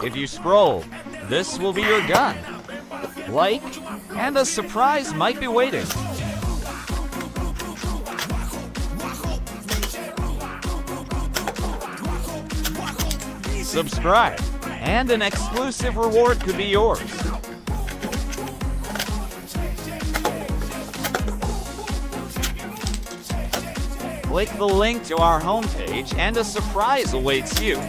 If you scroll, this will be your gun. Like, and a surprise might be waiting. Subscribe, and an exclusive reward could be yours. Click the link to our homepage and a surprise awaits you.